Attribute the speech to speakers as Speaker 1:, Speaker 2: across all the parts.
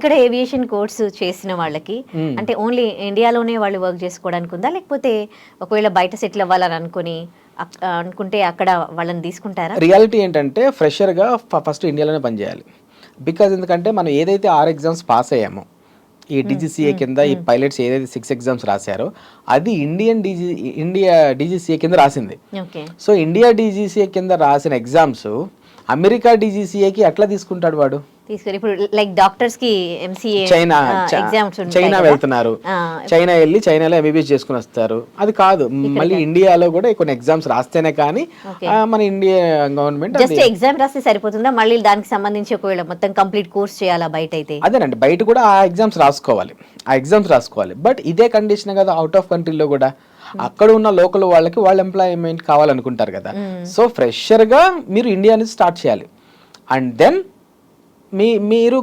Speaker 1: ఇక్కడ aviation course చేసిన వాళ్ళకి అంటే ఓన్లీ ఇండియాలోనే వాళ్ళు వర్క్ చేసుకోవడానికి ఉందా, లేకపోతే ఒకవేళ బయట సెటిల్ అవ్వాలని అనుకుంటే అక్కడ వాళ్ళని తీసుకుంటారా?
Speaker 2: రియాలిటీ ఏంటంటే ఫ్రెషర్గా ఫస్ట్ ఇండియాలోనే పనిచేయాలి. బికాజ్ ఎందుకంటే మనం ఏదైతే 6 ఎగ్జామ్స్ పాస్ అయ్యామో, ఈ డీజీసీఏ కింద ఈ పైలట్స్ ఏదైతే 6 ఎగ్జామ్స్ రాశారో అది ఇండియా డీజీసీఏ కింద రాసింది. సో ఇండియా డీజీసీఏ కింద రాసిన ఎగ్జామ్స్ అమెరికా డీజీసీఏకి ఎట్లా తీసుకుంటాడు వాడు?
Speaker 1: ఇప్పుడు లైక్ డాక్టర్స్ కి ఎంసీఏ
Speaker 2: చైనా వెళ్తున్నారు, చైనా వెళ్ళి చైనాలో ఎంబీబీఎస్ చేసుకుని వస్తారు. అది కాదు, మళ్ళీ ఇండియాలో కూడా కొన్ని ఎగ్జామ్స్ రాస్తేనే కానీ మన ఇండియా గవర్నమెంట్
Speaker 1: జస్ట్ ఎగ్జామ్ రాస్తే సరిపోతుందా? మళ్ళీ దానికి సంబంధించి ఒకవేళ మొత్తం కంప్లీట్ కోర్స్ చేయాలా బయట అయితే?
Speaker 2: అదేనండి, బయట కూడా ఆ ఎగ్జామ్స్ రాసుకోవాలి. బట్ ఇదే కండిషన్ కదా అవుట్ ఆఫ్ కంట్రీలో కూడా. అక్కడ ఉన్న లోకల్ వాళ్ళకి వాళ్ళ ఎంప్లాయ్మెంట్ కావాలనుకుంటారు కదా. సో ఫ్రెషర్గా మీరు ఇండియా నుంచి స్టార్ట్ చేయాలి. అండ్ దెన్ మీరు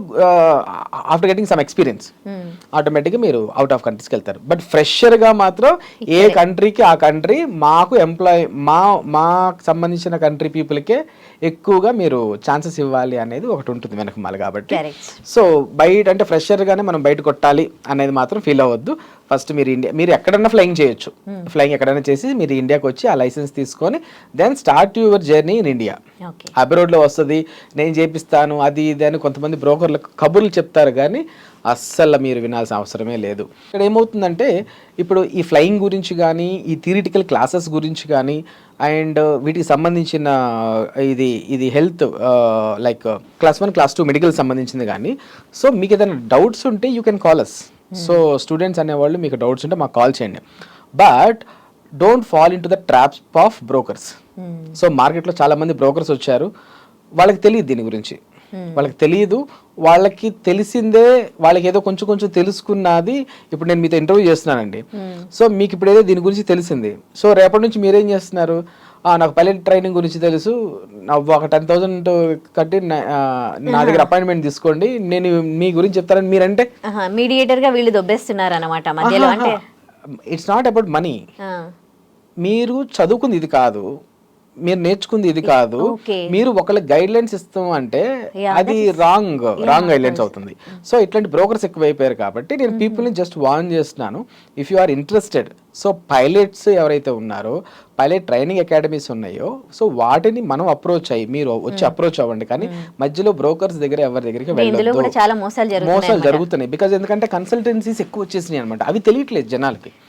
Speaker 2: ఆఫ్టర్ గెటింగ్ సమ్ ఎక్స్పీరియన్స్ ఆటోమేటిక్గా మీరు అవుట్ ఆఫ్ కంట్రీస్కి వెళ్తారు. బట్ ఫ్రెషర్గా మాత్రం ఏ కంట్రీకి ఆ కంట్రీ మాకు మాకు సంబంధించిన కంట్రీ పీపుల్కే ఎక్కువగా మీరు ఛాన్సెస్ ఇవ్వాలి అనేది ఒకటి ఉంటుంది వెనకమాల. కాబట్టి సో బయట అంటే ఫ్రెషర్గానే మనం బయట కొట్టాలి అనేది మాత్రం ఫీల్ అవ్వద్దు. ఫస్ట్ మీరు ఎక్కడన్నా ఫ్లయింగ్ చేయొచ్చు, ఫ్లయింగ్ ఎక్కడైనా చేసి మీరు ఇండియాకి వచ్చి ఆ లైసెన్స్ తీసుకొని then start your journey in India. అబ్రాడ్లో వస్తుంది, నేను చేపిస్తాను అది ఇది అని కొంతమంది బ్రోకర్లకు కబుర్లు చెప్తారు, కానీ అస్సలు మీరు వినాల్సిన అవసరమే లేదు. ఇక్కడ ఏమవుతుందంటే ఇప్పుడు ఈ ఫ్లయింగ్ గురించి కానీ ఈ థియరిటికల్ క్లాసెస్ గురించి కానీ అండ్ వీటికి సంబంధించిన ఇది health like class 1 class 2 medical సంబంధించింది కానీ. సో మీకు ఏదైనా డౌట్స్ ఉంటే you can call us. So students అనేవాళ్ళు మీకు డౌట్స్ ఉంటే మాకు కాల్ చేయండి. But don't fall into the traps of brokers. So మార్కెట్లో చాలా మంది బ్రోకర్స్ వచ్చారు, వాళ్ళకి తెలియదు దీని గురించి, వాళ్ళకి తెలియదు. వాళ్ళకి తెలిసిందే, వాళ్ళకి ఏదో కొంచెం తెలుసుకున్నది. ఇప్పుడు నేను మీతో ఇంటర్వ్యూ చేస్తున్నానండి, సో మీకు ఇప్పుడు ఏదో దీని గురించి తెలిసింది. సో రేపటి నుంచి మీరేం చేస్తున్నారు, నాకు పైలట్ ట్రైనింగ్ గురించి తెలుసు, ఒక 10,000 కట్టి నా దగ్గర అపాయింట్మెంట్ తీసుకోండి, నేను మీ గురించి చెప్తానని మీరంటే
Speaker 1: మీడియేటర్ గా వీళ్ళు దొబ్బేస్తున్నారు అన్నమాట మధ్యలో. అంటే
Speaker 2: ఇట్స్ నాట్ అబౌట్ మనీ. మీరు చదువుకుంది ఇది కాదు, మీరు నేర్చుకుంది ఇది కాదు, మీరు ఒకళ్ళకి గైడ్ లైన్స్ ఇస్తాం అంటే అది రాంగ్ గైడ్ లైన్స్ అవుతుంది. సో ఇట్లాంటి బ్రోకర్స్ ఎక్కువైపోయారు కాబట్టి నేను పీపుల్ని జస్ట్ వార్న్ చేస్తున్నాను. If you are interested, so pilots ఎవరైతే ఉన్నారో పైలట్ ట్రైనింగ్ అకాడమీస్ ఉన్నాయో సో వాటిని మనం అప్రోచ్ అయ్యి మీరు వచ్చి అప్రోచ్ అవ్వండి. కానీ మధ్యలో బ్రోకర్స్ దగ్గర ఎవరి దగ్గరికి వెళ్ళదు, మోసాలు జరుగుతున్నాయి. బికాజ్ ఎందుకంటే కన్సల్టెన్సీస్ ఎక్కువ వచ్చేసినాయి అనమాట, అవి తెలియట్లేదు జనాలకి.